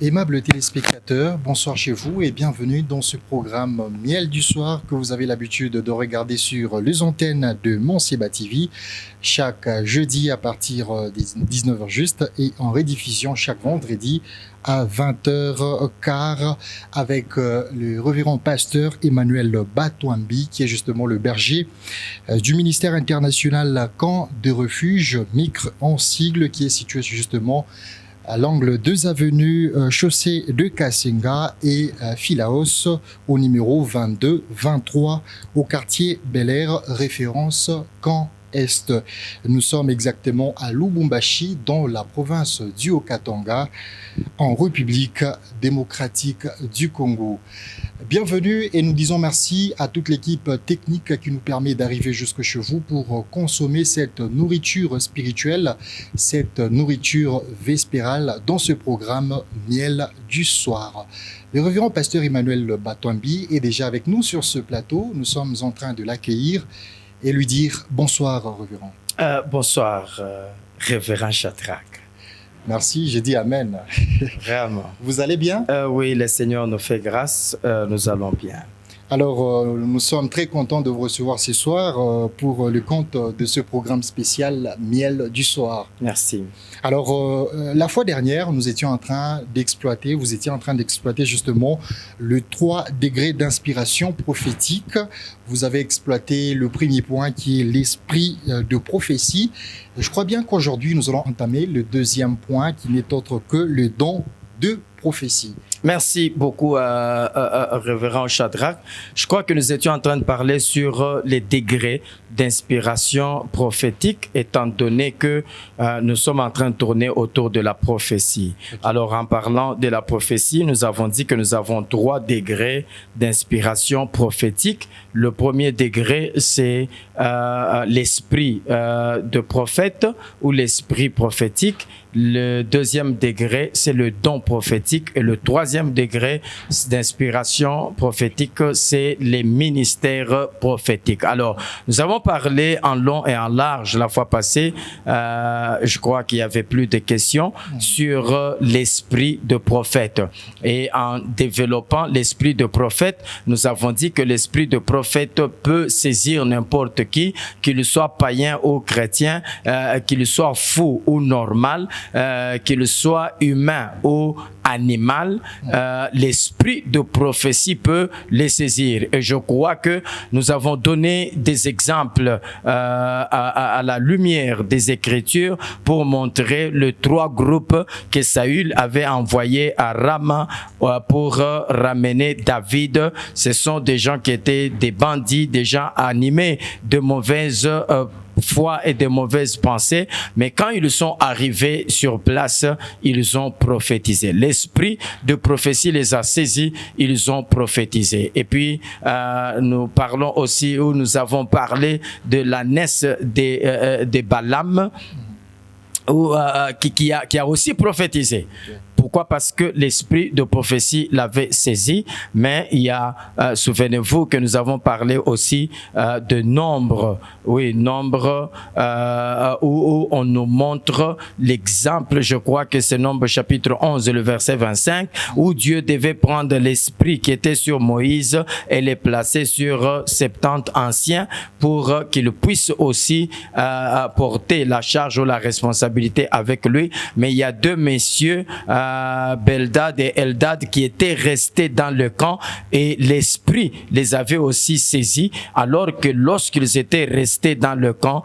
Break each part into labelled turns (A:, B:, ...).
A: Aimables téléspectateurs, bonsoir chez vous et bienvenue dans ce programme Miel du soir que vous avez l'habitude de regarder sur les antennes de Monsieba TV chaque jeudi à partir des 19h juste et en rediffusion chaque vendredi à 20h15 avec le révérend pasteur Emmanuel Batouambi qui est justement le berger du ministère international Camp de refuge MICRE en sigle qui est situé justement à l'angle 2 avenues chaussée de Kassenga et Philaos au numéro 22-23 au quartier Bel Air, référence Camp Est. Nous sommes exactement à Lubumbashi dans la province du Haut-Katanga en République démocratique du Congo. Bienvenue et nous disons merci à toute l'équipe technique qui nous permet d'arriver jusque chez vous pour consommer cette nourriture spirituelle, cette nourriture vespérale dans ce programme Miel du soir. Le révérend pasteur Emmanuel Batouambi est déjà avec nous sur ce plateau. Nous sommes en train de l'accueillir et lui dire bonsoir, révérend.
B: Bonsoir, révérend Shadrach.
A: Merci, j'ai dit Amen.
B: Vraiment.
A: Vous allez bien?
B: Oui, le Seigneur nous fait grâce, nous allons bien.
A: Alors, nous sommes très contents de vous recevoir ce soir pour le compte de ce programme spécial Miel du soir.
B: Merci.
A: Alors, la fois dernière, vous étiez en train d'exploiter justement le 3 degrés d'inspiration prophétique. Vous avez exploité le premier point qui est l'esprit de prophétie. Je crois bien qu'aujourd'hui, nous allons entamer le deuxième point qui n'est autre que le don de prophétie.
B: Merci beaucoup, révérend Shadrach. Je crois que nous étions en train de parler sur les degrés d'inspiration prophétique, étant donné que nous sommes en train de tourner autour de la prophétie. Alors, en parlant de la prophétie, nous avons dit que nous avons 3 degrés d'inspiration prophétique. Le premier degré, c'est l'esprit de prophète ou l'esprit prophétique. Le deuxième degré, c'est le don prophétique. Et le troisième degré d'inspiration prophétique, c'est les ministères prophétiques. Alors, nous avons parlé en long et en large la fois passée. Je crois qu'il y avait plus de questions sur l'esprit de prophète. Et en développant l'esprit de prophète, nous avons dit que l'esprit de prophète peut saisir n'importe qui, qu'il soit païen ou chrétien, qu'il soit fou ou normal, qu'il soit humain ou animal, l'esprit de prophétie peut les saisir. Et je crois que nous avons donné des exemples à la lumière des Écritures pour montrer les 3 groupes que Saül avait envoyés à Rama pour ramener David. Ce sont des gens qui étaient des bandits, des gens animés de mauvaises foi et de mauvaises pensées, mais quand ils sont arrivés sur place, ils ont prophétisé. L'esprit de prophétie les a saisis, ils ont prophétisé. Et puis, nous parlons aussi, ou nous avons parlé de la naisse de Balaam, qui a aussi prophétisé. Pourquoi? Parce que l'esprit de prophétie l'avait saisi, mais il y a, souvenez-vous que nous avons parlé aussi de nombre, où on nous montre l'exemple, je crois que c'est Nombre chapitre 11, le verset 25, où Dieu devait prendre l'esprit qui était sur Moïse et les placer sur 70 anciens pour qu'ils puissent aussi porter la charge ou la responsabilité avec lui. Mais il y a 2 messieurs, Beldad et Eldad, qui étaient restés dans le camp et l'esprit les avait aussi saisis, alors que lorsqu'ils étaient restés dans le camp,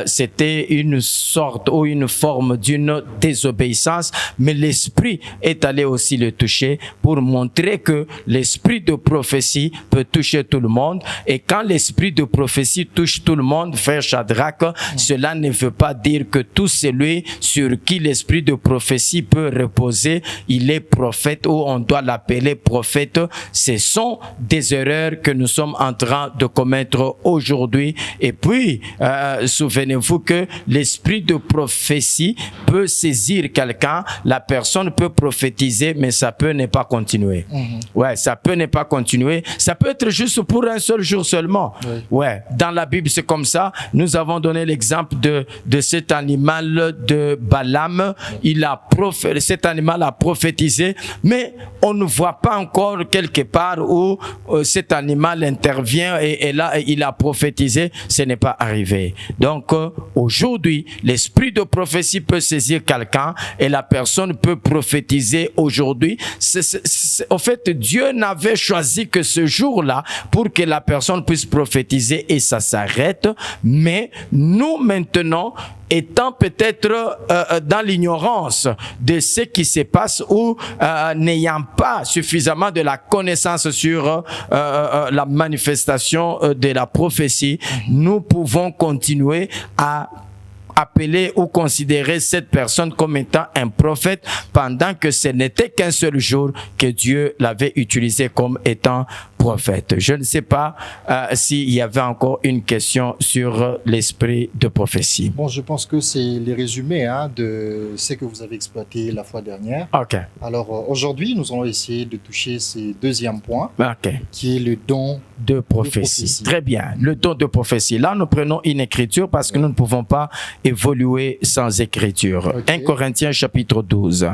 B: c'était une sorte ou une forme d'une désobéissance, mais l'esprit est allé aussi le toucher pour montrer que l'esprit de prophétie peut toucher tout le monde. Et quand l'esprit de prophétie touche tout le monde, frère Shadrach, cela ne veut pas dire que tout celui sur qui l'esprit de prophétie peut reposer, il est prophète ou on doit l'appeler prophète. Ce sont des erreurs que nous sommes en train de commettre aujourd'hui. Et puis, souvenez-vous que l'esprit de prophétie peut saisir quelqu'un, la personne peut prophétiser, mais ça peut ne pas continuer. Ouais, ça peut ne pas continuer. Ça peut être juste pour un seul jour seulement. Ouais, dans la Bible, c'est comme ça. Nous avons donné l'exemple de cet animal de Balaam. Il a prophétisé, cet animal animal a prophétisé, mais on ne voit pas encore quelque part où cet animal intervient et là il a prophétisé. Ce n'est pas arrivé. Donc aujourd'hui, l'esprit de prophétie peut saisir quelqu'un et la personne peut prophétiser aujourd'hui. En fait, Dieu n'avait choisi que ce jour-là pour que la personne puisse prophétiser et ça s'arrête. Mais nous maintenant, étant peut-être dans l'ignorance de ce qui se passe ou n'ayant pas suffisamment de la connaissance sur la manifestation de la prophétie, nous pouvons continuer à appeler ou considérer cette personne comme étant un prophète pendant que ce n'était qu'un seul jour que Dieu l'avait utilisé comme étant prophète. Je ne sais pas s'il y avait encore une question sur l'esprit de prophétie.
A: Bon, je pense que c'est les résumés de ce que vous avez exploité la fois dernière.
B: Ok.
A: Alors aujourd'hui, nous allons essayer de toucher ce deuxième point,
B: Ok.
A: qui est le don
B: de prophétie. Très bien. Le don de prophétie. Là, nous prenons une écriture parce que nous ne pouvons pas évoluer sans écriture.
A: Okay.
B: 1 Corinthiens chapitre 12.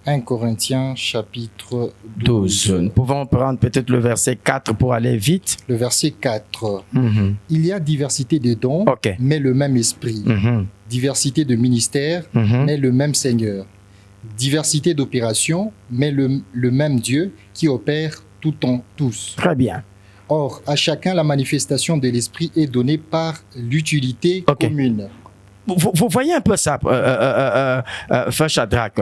A: 1 Corinthiens chapitre
B: 12. Nous pouvons prendre peut-être le verset 4 pour aller vite.
A: Le verset 4.
B: Mhm.
A: Il y a diversité de dons,
B: Ok.
A: mais le même esprit.
B: Mhm.
A: Diversité de ministères,
B: Mhm.
A: mais le même Seigneur. Diversité d'opérations, mais le même Dieu qui opère tout en tous.
B: Très bien.
A: Or, à chacun, la manifestation de l'esprit est donnée par l'utilité
B: Ok.
A: commune.
B: Vous voyez un peu ça, Frère Shadrach.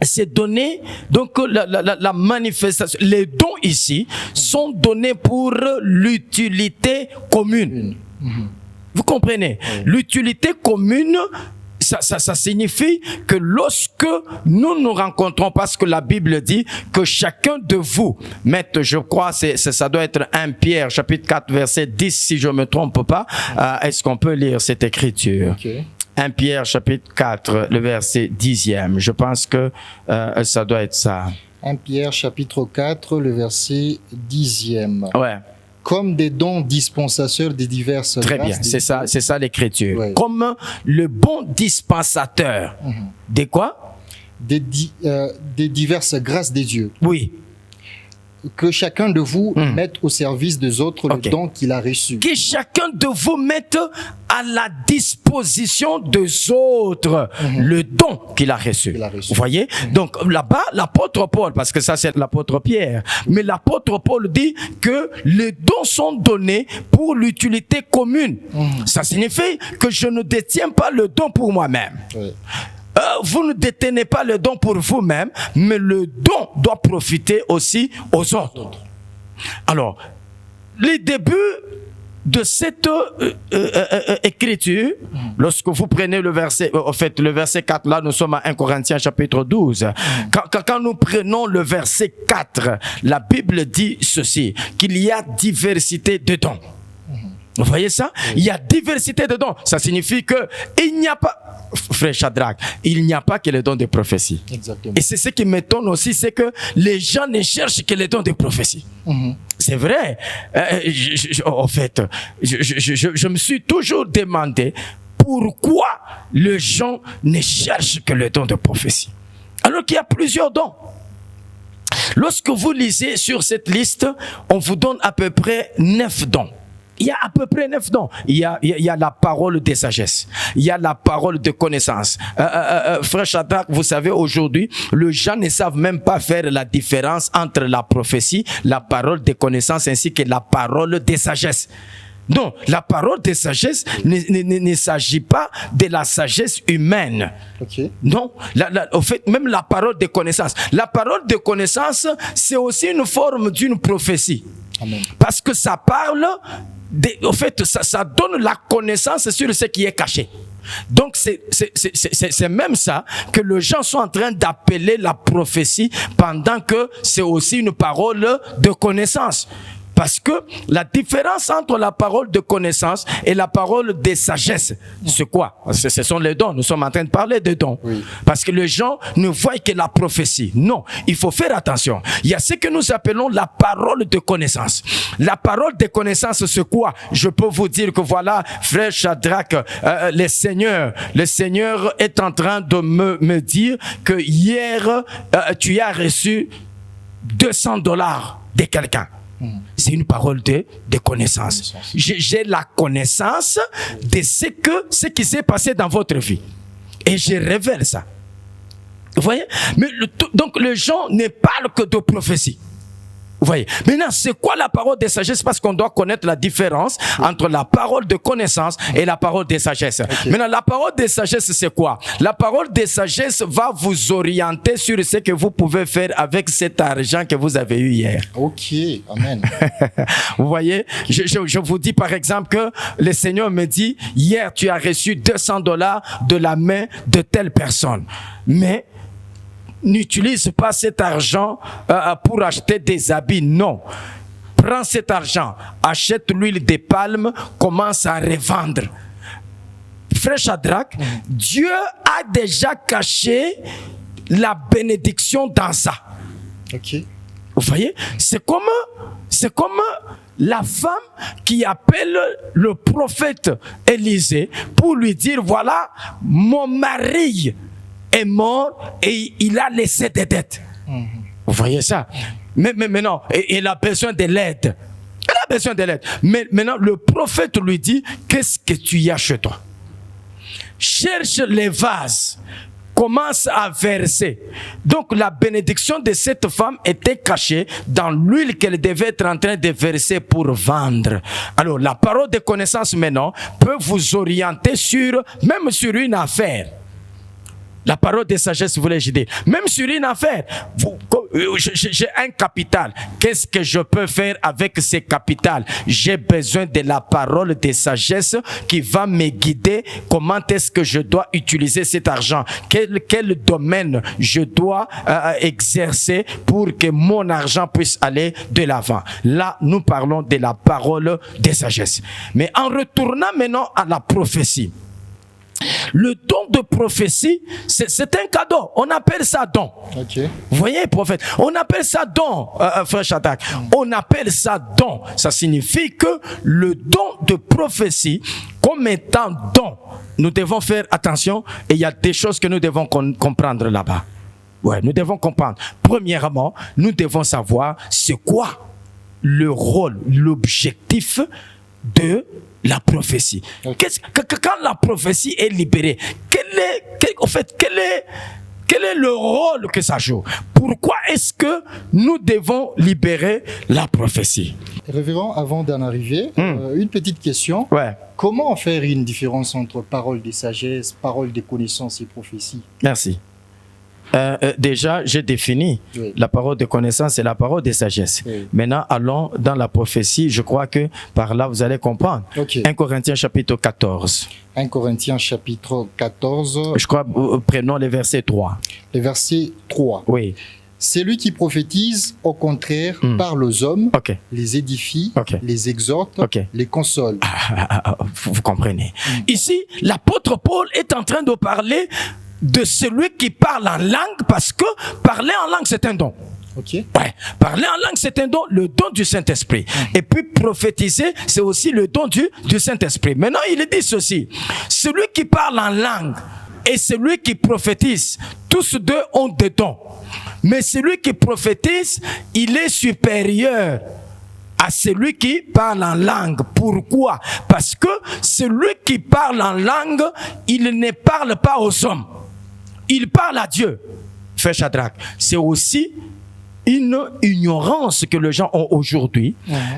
B: C'est donné, donc la manifestation, les dons ici sont donnés pour l'utilité commune. Vous comprenez?
A: Oui.
B: L'utilité commune, ça signifie que lorsque nous nous rencontrons, parce que la Bible dit que chacun de vous, maître, je crois, ça doit être 1 Pierre, chapitre 4, verset 10, si je ne me trompe pas, est-ce qu'on peut lire cette écriture?
A: Okay.
B: 1 Pierre, chapitre 4, le verset 10e. Je pense que ça doit être ça.
A: 1 Pierre chapitre 4, le verset 10e.
B: Ouais.
A: Comme des dons dispensateurs des diverses
B: Très
A: grâces
B: bien,
A: de
B: c'est ça l'écriture.
A: Ouais.
B: Comme le bon dispensateur. De quoi?
A: des diverses grâces des dieux.
B: Oui.
A: Que chacun de vous mette au service des autres
B: Ok.
A: le don qu'il a reçu.
B: Que chacun de vous mette à la disposition des autres le don qu'il a reçu.
A: Qu'il a reçu.
B: Vous voyez? Donc là-bas, l'apôtre Paul, parce que ça c'est l'apôtre Pierre, mais l'apôtre Paul dit que les dons sont donnés pour l'utilité commune. Ça signifie que je ne détiens pas le don pour moi-même.
A: Ouais.
B: Vous ne détenez pas le don pour vous-même, mais le don doit profiter aussi aux autres. Alors, les débuts de cette écriture, lorsque vous prenez le verset, en fait, le verset 4, là, nous sommes à 1 Corinthiens chapitre 12. Quand nous prenons le verset 4, la Bible dit ceci, qu'il y a diversité de dons. Vous voyez ça? Il y a diversité de dons. Ça signifie que il n'y a pas, frère Shadrach, il n'y a pas que les dons de prophétie.
A: Exactement.
B: Et c'est ce qui m'étonne aussi, c'est que les gens ne cherchent que les dons de prophétie. C'est vrai. En fait, je me suis toujours demandé pourquoi les gens ne cherchent que les dons de prophétie. Alors qu'il y a plusieurs dons. Lorsque vous lisez sur cette liste, on vous donne à peu près 9 dons. Il y a à peu près 9 dons. Il y a la parole de sagesse. Il y a la parole de connaissance. Frère Shadrach, vous savez, aujourd'hui, les gens ne savent même pas faire la différence entre la prophétie, la parole de connaissance ainsi que la parole de sagesse. Non, la parole de sagesse ne s'agit pas de la sagesse humaine.
A: Okay.
B: Non, au fait, même la parole de connaissance. La parole de connaissance, c'est aussi une forme d'une prophétie.
A: Amen.
B: Parce que ça parle, au fait, ça donne la connaissance sur ce qui est caché. Donc, c'est même ça que les gens sont en train d'appeler la prophétie pendant que c'est aussi une parole de connaissance. Parce que la différence entre la parole de connaissance et la parole de sagesse, c'est quoi? Ce sont les dons. Nous sommes en train de parler de dons.
A: Oui.
B: Parce que les gens ne voient que la prophétie. Non, il faut faire attention. Il y a ce que nous appelons la parole de connaissance. La parole de connaissance, c'est quoi? Je peux vous dire que voilà, frère Shadrach, le Seigneur est en train de me dire que hier, tu as reçu $200 de quelqu'un. C'est une parole de connaissance. J'ai la connaissance de ce qui s'est passé dans votre vie. Et je révèle ça. Vous voyez? Mais donc les gens ne parlent que de prophétie. Vous voyez? Maintenant, c'est quoi la parole de sagesse? Parce qu'on doit connaître la différence entre la parole de connaissance et la parole de sagesse. Okay. Maintenant, la parole de sagesse, c'est quoi? La parole de sagesse va vous orienter sur ce que vous pouvez faire avec cet argent que vous avez eu hier.
A: Ok, amen.
B: Vous voyez? Je vous dis par exemple que le Seigneur me dit, hier, tu as reçu $200 de la main de telle personne. Mais n'utilise pas cet argent pour acheter des habits, non. Prends cet argent, achète l'huile de palme, commence à revendre. Frère Shadrach, Dieu a déjà caché la bénédiction dans ça.
A: Ok.
B: Vous voyez? C'est comme la femme qui appelle le prophète Élisée pour lui dire, voilà, mon mari est mort et il a laissé des dettes. Vous voyez ça? Mais non, il a besoin de l'aide. Il a besoin de l'aide. Mais maintenant, le prophète lui dit, qu'est-ce que tu as chez toi? Cherche les vases. Commence à verser. Donc la bénédiction de cette femme était cachée dans l'huile qu'elle devait être en train de verser pour vendre. Alors la parole de connaissance maintenant peut vous orienter même sur une affaire. La parole de sagesse, voulais-je dire. Même sur une affaire, j'ai un capital. Qu'est-ce que je peux faire avec ce capital? J'ai besoin de la parole de sagesse qui va me guider. Comment est-ce que je dois utiliser cet argent? Quel domaine je dois exercer pour que mon argent puisse aller de l'avant? Là, nous parlons de la parole de sagesse. Mais en retournant maintenant à la prophétie, le don de prophétie, c'est un cadeau. On appelle ça don.
A: Okay.
B: Vous voyez, prophète, on appelle ça don, frère Shadrach. On appelle ça don. Ça signifie que le don de prophétie, comme étant don, nous devons faire attention et il y a des choses que nous devons comprendre là-bas. Ouais, nous devons comprendre. Premièrement, nous devons savoir c'est quoi le rôle, l'objectif de la prophétie. Okay. Quand la prophétie est libérée, quel est le rôle que ça joue? Pourquoi est-ce que nous devons libérer la prophétie?
A: Révérend, avant d'en arriver, une petite question.
B: Ouais.
A: Comment faire une différence entre parole de sagesse, parole de connaissance et prophétie?
B: Merci. Déjà, j'ai défini la parole de connaissance et la parole de sagesse. Oui. Maintenant, allons dans la prophétie. Je crois que par là, vous allez comprendre. Okay. 1 Corinthiens chapitre 14.
A: 1 Corinthiens chapitre 14.
B: Je crois, prenons le verset 3.
A: Le verset 3.
B: Oui.
A: C'est lui qui prophétise, au contraire, parle aux hommes, les édifie, les exhorte, les console.
B: Vous comprenez. Ici, l'apôtre Paul est en train de parler de celui qui parle en langue, parce que parler en langue, c'est un don.
A: Okay.
B: Ouais. Parler en langue, c'est un don, le don du Saint-Esprit. Et puis prophétiser, c'est aussi le don du Saint-Esprit. Maintenant, il dit ceci. Celui qui parle en langue et celui qui prophétise, tous deux ont des dons. Mais celui qui prophétise, il est supérieur à celui qui parle en langue. Pourquoi? Parce que celui qui parle en langue, il ne parle pas aux hommes. Il parle à Dieu. Frère Shadrach, c'est aussi une ignorance que les gens ont aujourd'hui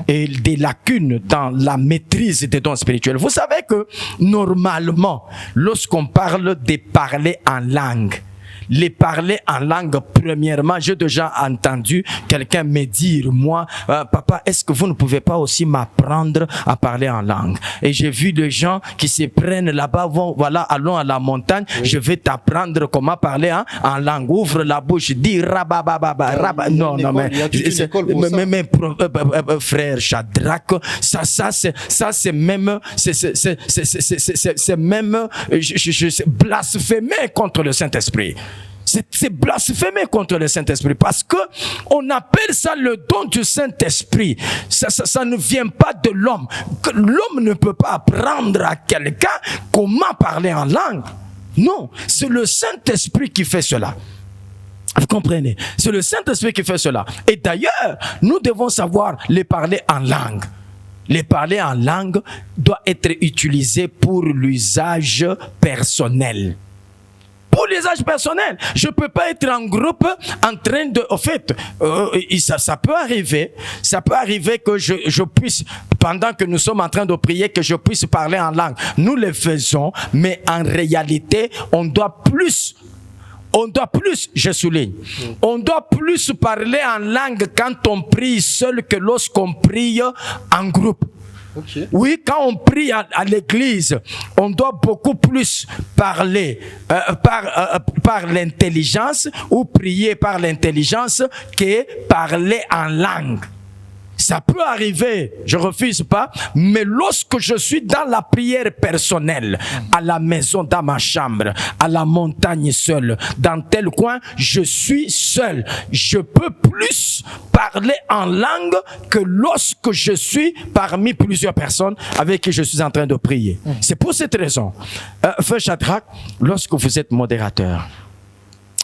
B: et des lacunes dans la maîtrise des dons spirituels. Vous savez que normalement, lorsqu'on parle de parler en langue, les parler en langue, premièrement, j'ai déjà entendu quelqu'un me dire, moi, papa, est-ce que vous ne pouvez pas aussi m'apprendre à parler en langue? Et j'ai vu des gens qui se prennent là-bas, vont, voilà, allons à la montagne, je vais t'apprendre comment parler en langue. Ouvre la bouche, dis rabababa, non, mais frère Shadrach, c'est même blasphémer contre le Saint-Esprit. C'est blasphémer contre le Saint-Esprit parce que on appelle ça le don du Saint-Esprit. Ça ne vient pas de l'homme. L'homme ne peut pas apprendre à quelqu'un comment parler en langue. Non, c'est le Saint-Esprit qui fait cela. Vous comprenez? C'est le Saint-Esprit qui fait cela. Et d'ailleurs, nous devons savoir les parler en langue. Les parler en langue doit être utilisé pour l'usage personnel. Pour l'usage personnel, je ne peux pas être en groupe en train de... Au fait, ça peut arriver que je puisse, pendant que nous sommes en train de prier, que je puisse parler en langue. Nous le faisons, mais en réalité, on doit plus, je souligne, on doit plus parler en langue quand on prie seul que lorsqu'on prie en groupe. Okay. Oui, quand on prie à l'église, on doit beaucoup plus parler par l'intelligence ou prier par l'intelligence que parler en langue. Ça peut arriver, je ne refuse pas, mais lorsque je suis dans la prière personnelle, à la maison, dans ma chambre, à la montagne seule, dans tel coin, je suis seul. Je peux plus parler en langue que lorsque je suis parmi plusieurs personnes avec qui je suis en train de prier. C'est pour cette raison. Frère Shadrach, lorsque vous êtes modérateur,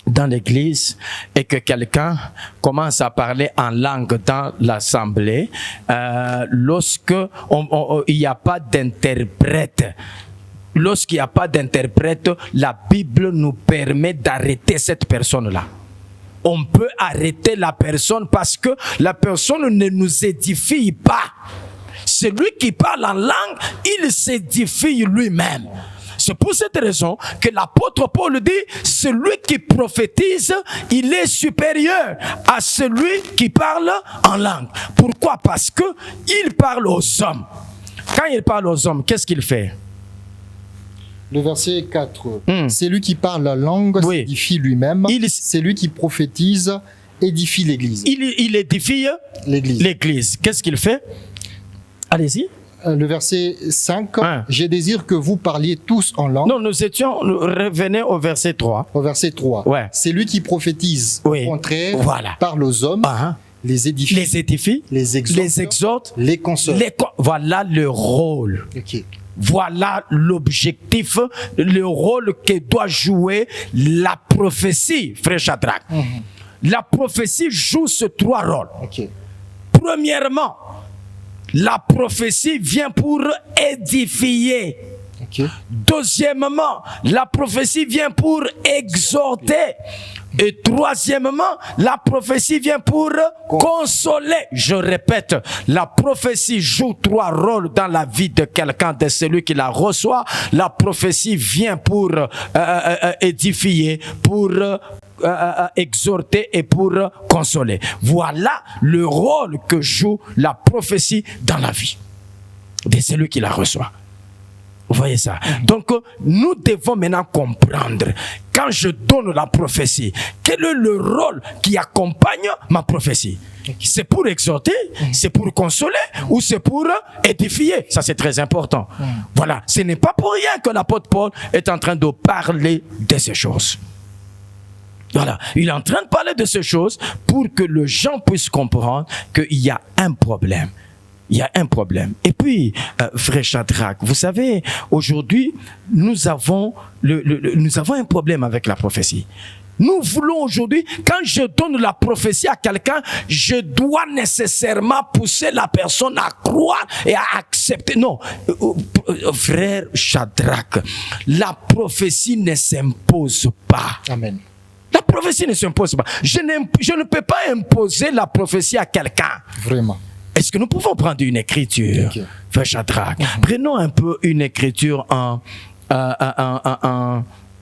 B: dans l'église et que quelqu'un commence à parler en langue dans l'assemblée, lorsque il n'y a pas d'interprète, lorsqu'il n'y a pas d'interprète, la Bible nous permet d'arrêter cette personne-là. On peut arrêter la personne parce que la personne ne nous édifie pas. Celui qui parle en langue, il s'édifie lui-même. C'est pour cette raison que l'apôtre Paul dit, celui qui prophétise, il est supérieur à celui qui parle en langue. Pourquoi? Parce que il parle aux hommes. Quand il parle aux hommes, qu'est-ce qu'il fait?
A: Le verset 4. C'est lui qui parle la langue, s'édifie lui-même. C'est lui qui prophétise, édifie l'église.
B: Il édifie l'église. Qu'est-ce qu'il fait? Allez-y.
A: Le verset 5, je désire que vous parliez tous en langue.
B: Non, nous revenons au verset 3.
A: Au verset 3. Ouais. C'est lui qui prophétise, au contraire, parle aux hommes, les édifie, les exhorte, les console.
B: Voilà le rôle. Okay. Voilà l'objectif, le rôle que doit jouer la prophétie, frère Shadrach. La prophétie joue ces trois rôles. Okay. Premièrement, la prophétie vient pour édifier. Okay. Deuxièmement, la prophétie vient pour exhorter. Et troisièmement, la prophétie vient pour consoler. Je répète, la prophétie joue trois rôles dans la vie de quelqu'un, de celui qui la reçoit. La prophétie vient pour édifier, pour exhorter et pour consoler. Voilà le rôle que joue la prophétie dans la vie de celui qui la reçoit. Vous voyez ça? Donc, nous devons maintenant comprendre, quand je donne la prophétie, quel est le rôle qui accompagne ma prophétie? C'est pour exhorter, c'est pour consoler ou c'est pour édifier? Ça, c'est très important. Voilà, ce n'est pas pour rien que l'apôtre Paul est en train de parler de ces choses. Voilà, il est en train de parler de ces choses pour que les gens puissent comprendre qu'il y a un problème. Il y a un problème. Et puis, frère Shadrach, vous savez, aujourd'hui, nous avons un problème avec la prophétie. Nous voulons aujourd'hui, quand je donne la prophétie à quelqu'un, je dois nécessairement pousser la personne à croire et à accepter. Non, frère Shadrach, la prophétie ne s'impose pas. Amen. La prophétie ne s'impose pas. Je ne peux pas imposer la prophétie à quelqu'un.
A: Vraiment.
B: Est-ce que nous pouvons prendre une écriture, frère Shadrach? Prenons un peu une écriture en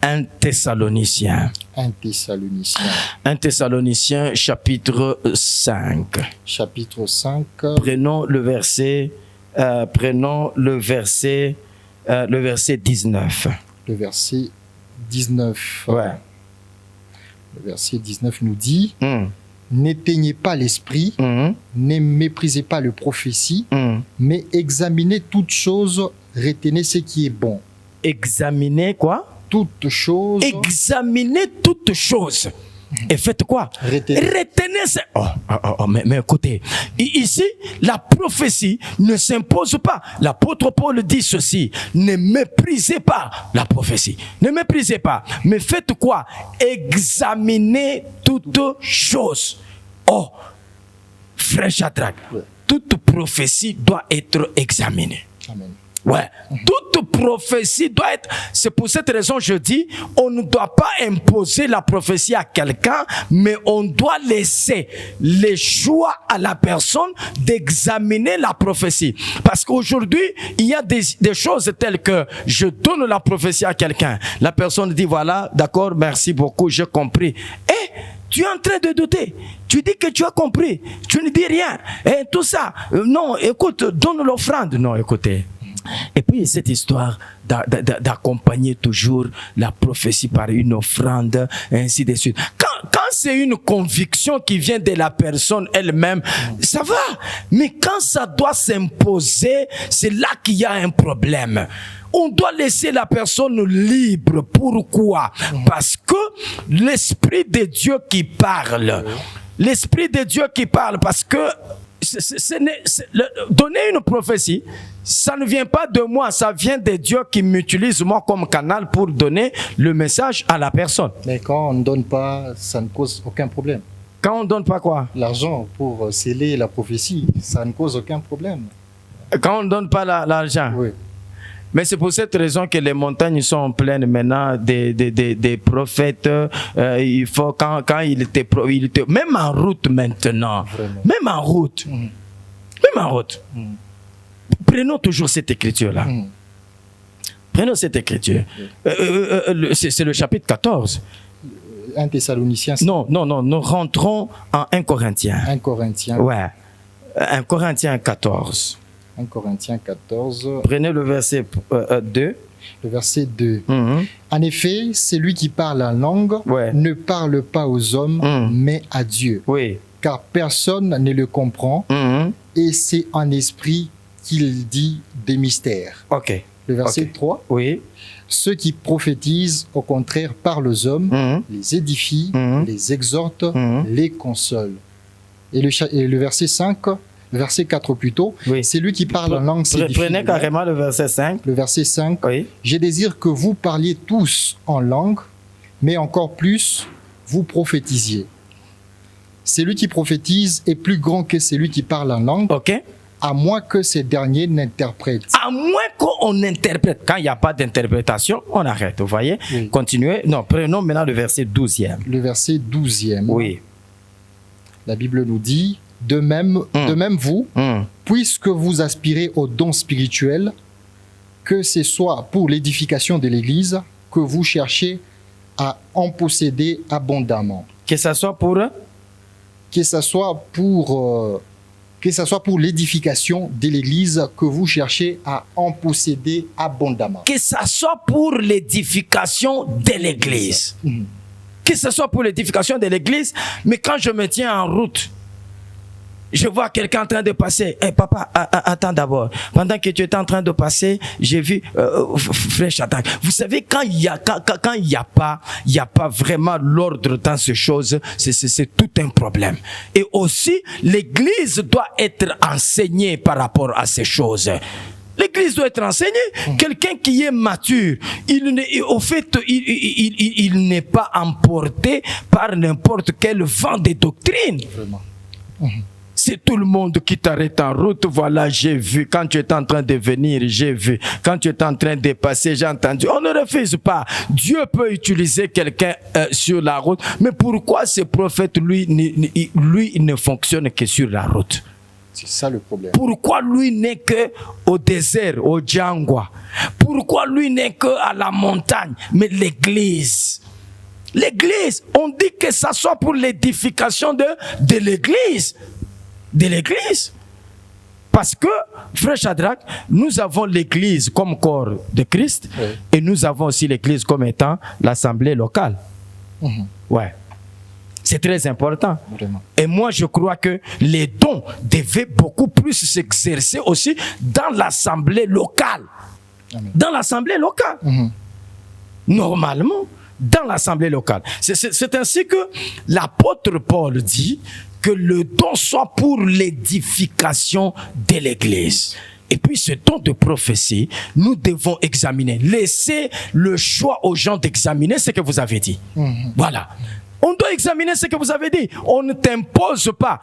B: 1 Thessaloniciens.
A: 1 Thessaloniciens.
B: 1 Thessaloniciens chapitre 5.
A: Chapitre 5.
B: Prenons le verset 19.
A: Le verset 19.
B: Ouais.
A: Le verset 19 nous dit
B: Mm.
A: N'éteignez pas l'esprit,
B: Mm.
A: ne méprisez pas le prophétie,
B: Mm.
A: mais examinez toutes choses, retenez ce qui est bon.
B: Examinez quoi?
A: Toutes choses,
B: Examinez toutes choses. Et faites quoi?
A: retenez.
B: Retenez ça. Mais écoutez, ici, la prophétie ne s'impose pas. L'apôtre Paul dit ceci: ne méprisez pas la prophétie. Ne méprisez pas. Mais faites quoi? Examinez toutes choses. Oh, frère Shadrach,
A: Ouais.
B: toute prophétie doit être examinée.
A: Amen.
B: Ouais. Toute prophétie doit être... C'est pour cette raison que je dis, on ne doit pas imposer la prophétie à quelqu'un, mais on doit laisser le choix à la personne d'examiner la prophétie. Parce qu'aujourd'hui, il y a des choses telles que je donne la prophétie à quelqu'un. La personne dit, voilà, d'accord, merci beaucoup, j'ai compris. Et tu es en train de douter. Tu dis que tu as compris. Tu ne dis rien. Et tout ça. Non, écoute, donne l'offrande. Non, écoutez. Et puis cette histoire d'accompagner toujours la prophétie par une offrande, et ainsi de suite. Quand c'est une conviction qui vient de la personne elle-même, ça va. Mais quand ça doit s'imposer, c'est là qu'il y a un problème. On doit laisser la personne libre. Pourquoi? Parce que l'Esprit de Dieu qui parle, l'Esprit de Dieu qui parle, parce que donner une prophétie, ça ne vient pas de moi, ça vient de Dieu qui m'utilise moi comme canal pour donner le message à la personne.
A: Mais quand on ne donne pas, ça ne cause aucun problème.
B: Quand on ne donne pas quoi?
A: L'argent pour sceller la prophétie, ça ne cause aucun problème.
B: Quand on ne donne pas l'argent.
A: Oui.
B: Mais c'est pour cette raison que les montagnes sont pleines maintenant des prophètes. Il faut quand il était même en route maintenant.
A: Vraiment.
B: Même en route.
A: Mhm.
B: Même en route.
A: Mhm.
B: Prenons toujours cette écriture-là.
A: Mhm.
B: Prenons cette écriture. C'est le chapitre 14.
A: 1 Thessaloniciens,
B: Non, nous rentrons en 1 Corinthiens.
A: 1 Corinthiens,
B: Ouais. 1 Corinthiens 14.
A: 1 Corinthiens 14,
B: Prenez le verset 2.
A: le verset 2.
B: Mhm.
A: En effet, celui qui parle en langue
B: Ouais.
A: ne parle pas aux hommes,
B: Mhm.
A: mais à Dieu,
B: Oui.
A: car personne ne le comprend,
B: Mhm.
A: et c'est en esprit qu'il dit des mystères.
B: OK.
A: Le verset
B: Ok.
A: 3,
B: Oui.
A: ceux qui prophétisent, au contraire, parlent aux hommes,
B: Mhm.
A: les édifient,
B: Mhm.
A: les exhortent,
B: Mhm.
A: les consolent. Et le verset 5, le verset 4 plutôt,
B: Oui.
A: c'est lui qui parle en langue s'édifie.
B: Prenez carrément le verset 5.
A: Le verset 5,
B: Oui.
A: je désire que vous parliez tous en langue, mais encore plus, vous prophétisiez. Celui qui prophétise est plus grand que celui qui parle en langue,
B: OK.
A: à moins que ces derniers n'interprètent.
B: À moins qu'on interprète. Quand il n'y a pas d'interprétation, on arrête. Vous voyez?
A: Oui.
B: Continuez. Non, prenons maintenant le verset 12e.
A: Le verset 12e,
B: Oui.
A: la Bible nous dit, de même vous,
B: Mhm.
A: puisque vous aspirez aux dons spirituels, que ce soit pour l'édification de l'Église, que vous cherchez à en posséder abondamment.
B: Que ça soit pour...
A: Que ce soit pour l'édification de l'Église, que vous cherchez à en posséder abondamment.
B: Que ça soit pour l'édification de l'Église.
A: Mhm.
B: Que ce soit pour l'édification de l'Église, mais quand je me tiens en route, je vois quelqu'un en train de passer. Hey, papa, attends d'abord. Pendant que tu étais en train de passer, j'ai vu frère Shadrach. Vous savez, quand il y a pas vraiment l'ordre dans ces choses, c'est tout un problème. Et aussi, l'Église doit être enseignée par rapport à ces choses. L'Église doit être enseignée. Quelqu'un qui est mature, il n'est pas emporté par n'importe quel vent de doctrine.
A: Vraiment.
B: C'est tout le monde qui t'arrête en route. Voilà, j'ai vu. Quand tu es en train de venir, j'ai vu. Quand tu es en train de passer, j'ai entendu. On ne refuse pas. Dieu peut utiliser quelqu'un sur la route. Mais pourquoi ce prophète, lui, il ne fonctionne que sur la route?
A: C'est ça le problème.
B: Pourquoi lui n'est que au désert, au Djangwa? Pourquoi lui n'est que à la montagne? Mais l'église, on dit que ça soit pour l'édification de l'église. De l'église. Parce que, frère Shadrach, nous avons l'église comme corps de Christ, oui, et nous avons aussi l'église comme étant l'assemblée locale. Ouais. C'est très important. Vraiment. Et moi, je crois que les dons devaient beaucoup plus s'exercer aussi dans l'assemblée locale. Amen. Dans l'assemblée locale. Normalement, dans l'assemblée locale. C'est ainsi que l'apôtre Paul dit que le don soit pour l'édification de l'église. Et puis ce don de prophétie, nous devons examiner. Laissez le choix aux gens d'examiner ce que vous avez dit. Voilà. On doit examiner ce que vous avez dit. On ne t'impose pas.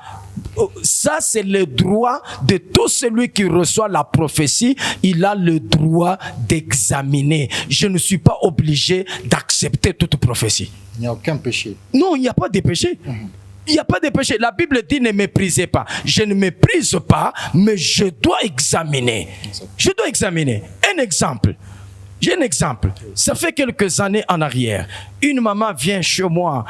B: Ça, c'est le droit de tout celui qui reçoit la prophétie. Il a le droit d'examiner. Je ne suis pas obligé d'accepter toute prophétie.
A: Il n'y a aucun péché.
B: Non, il n'y a pas de péché. Il n'y a pas de péché. La Bible dit ne méprisez pas. Je ne méprise pas, mais je dois examiner. Je dois examiner. Un exemple. J'ai un exemple. Ça fait quelques années en arrière. Une maman vient chez moi.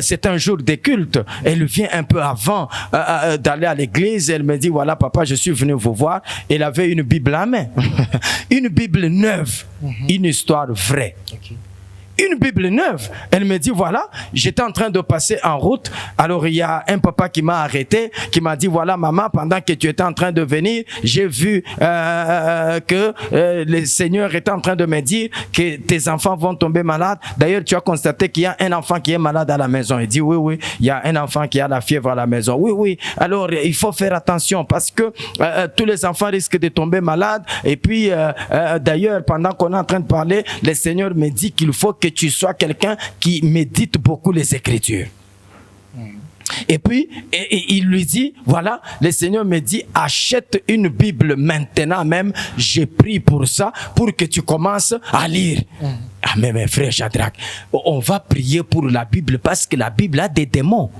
B: C'est un jour de culte. Elle vient un peu avant d'aller à l'église. Elle me dit, voilà papa, je suis venu vous voir. Elle avait une Bible à main. Une Bible neuve. Une histoire vraie. Okay. Une Bible neuve. Elle me dit, voilà, j'étais en train de passer en route. Alors, il y a un papa qui m'a arrêté, qui m'a dit, voilà, maman, pendant que tu étais en train de venir, j'ai vu que le Seigneur était en train de me dire que tes enfants vont tomber malades. D'ailleurs, tu as constaté qu'il y a un enfant qui est malade à la maison. Il dit, oui, oui, il y a un enfant qui a la fièvre à la maison. Oui, oui. Alors, il faut faire attention parce que tous les enfants risquent de tomber malades. Et puis, d'ailleurs, pendant qu'on est en train de parler, le Seigneur me dit qu'il faut que tu sois quelqu'un qui médite beaucoup les Écritures. Et puis, il lui dit, voilà, le Seigneur me dit, achète une Bible maintenant même, j'ai pris pour ça, pour que tu commences à lire. Ah, mais mes frères Shadrach, on va prier pour la Bible parce que la Bible a des démons.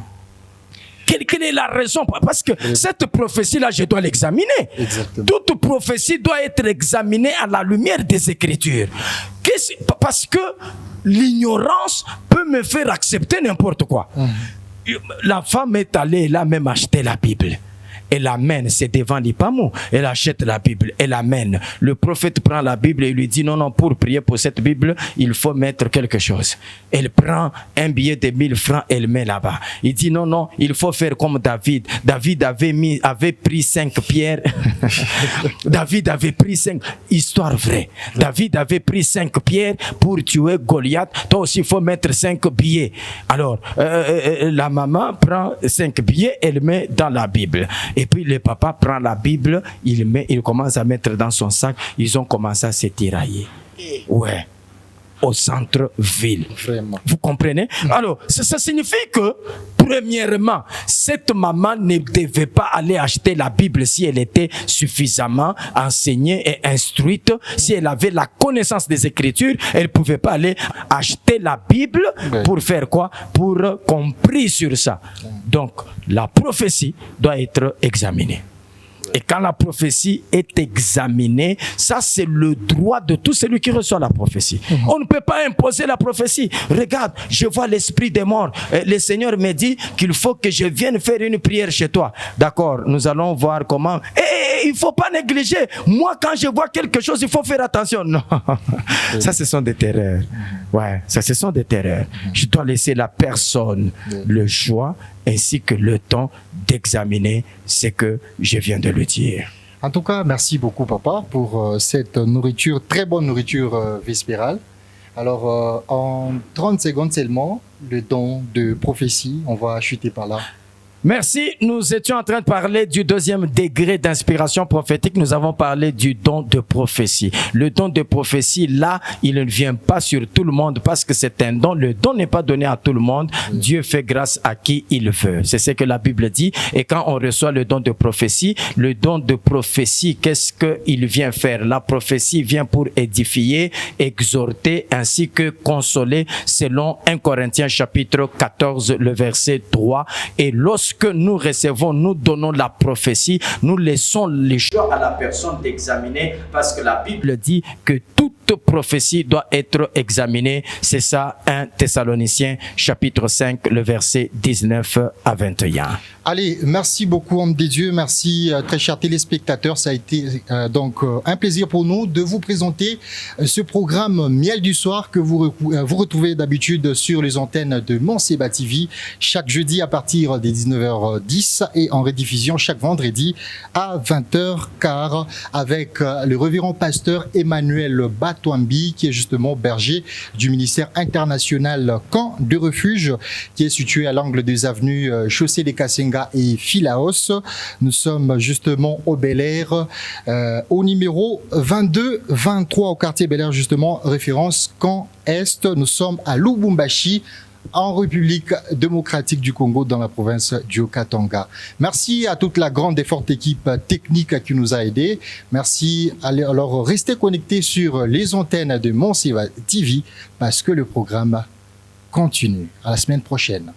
B: Quelle est la raison? Parce que cette prophétie-là, je dois l'examiner. Toute prophétie doit être examinée à la lumière des Écritures. Parce que l'ignorance peut me faire accepter n'importe quoi. La femme est allée, elle a même acheté la Bible. Elle amène, c'est devant l'Ipamou. Elle achète la Bible, elle amène. Le prophète prend la Bible et lui dit, non, non, pour prier pour cette Bible, il faut mettre quelque chose. Elle prend un billet de 1000 francs, elle met là-bas. Il dit, non, non, il faut faire comme David. David avait pris 5 pierres. David avait pris 5, histoire vraie. David avait pris 5 pierres pour tuer Goliath. Toi aussi, il faut mettre 5 billets. Alors, la maman prend 5 billets, elle met dans la Bible. Et puis le papa prend la Bible, il commence à mettre dans son sac. Ils ont commencé à se tirailler. Ouais. Au centre-ville. Vraiment. Vous comprenez? Alors, ça signifie que, premièrement, cette maman ne devait pas aller acheter la Bible si elle était suffisamment enseignée et instruite. Si elle avait la connaissance des Écritures, elle ne pouvait pas aller acheter la Bible pour faire quoi? Pour qu'on prie sur ça. Donc, la prophétie doit être examinée. Et quand la prophétie est examinée, ça c'est le droit de tout celui qui reçoit la prophétie. On ne peut pas imposer la prophétie. Regarde, je vois l'esprit des morts. Le Seigneur me dit qu'il faut que je vienne faire une prière chez toi. D'accord, nous allons voir comment. Et il ne faut pas négliger. Moi, quand je vois quelque chose, il faut faire attention. Non, ça ce sont des terreurs. Ouais, ça ce sont des terreurs. Je dois laisser la personne le choix ainsi que le temps d'examiner ce que je viens de lui dire.
A: En tout cas, merci beaucoup papa pour cette nourriture, très bonne nourriture vespérale. Alors, en 30 secondes seulement, le don de prophétie, on va chuter par là.
B: Merci. Nous étions en train de parler du 2e degré d'inspiration prophétique. Nous avons parlé du don de prophétie. Le don de prophétie, là, il ne vient pas sur tout le monde parce que c'est un don. Le don n'est pas donné à tout le monde. Dieu fait grâce à qui il veut. C'est ce que la Bible dit. Et quand on reçoit le don de prophétie, qu'est-ce qu'il vient faire? La prophétie vient pour édifier, exhorter, ainsi que consoler, selon 1 Corinthiens chapitre 14, le verset 3. Et lorsque lorsque nous recevons, nous donnons la prophétie, nous laissons les choix à la personne d'examiner, parce que la Bible dit que toute prophétie doit être examinée. C'est ça, 1 Thessaloniciens chapitre 5, le verset 19 à 21.
A: Allez, merci beaucoup, homme des dieux. Merci, très chers téléspectateurs. Ça a été un plaisir pour nous de vous présenter ce programme Miel du soir que vous retrouvez d'habitude sur les antennes de Manceba TV chaque jeudi à partir des 19h10 et en rediffusion chaque vendredi à 20h15 avec le révérend pasteur Emmanuel Batouambi, qui est justement berger du ministère international Camp de Refuge, qui est situé à l'angle des avenues Chaussée des Kassenga et Philaos. Nous sommes justement au Bel Air, au numéro 22-23 au quartier Bel Air, justement, référence Camp Est. Nous sommes à Lubumbashi, en République démocratique du Congo, dans la province du Haut-Katanga. Merci à toute la grande et forte équipe technique qui nous a aidés. Merci. Alors, restez connectés sur les antennes de Manceba TV parce que le programme continue. À la semaine prochaine.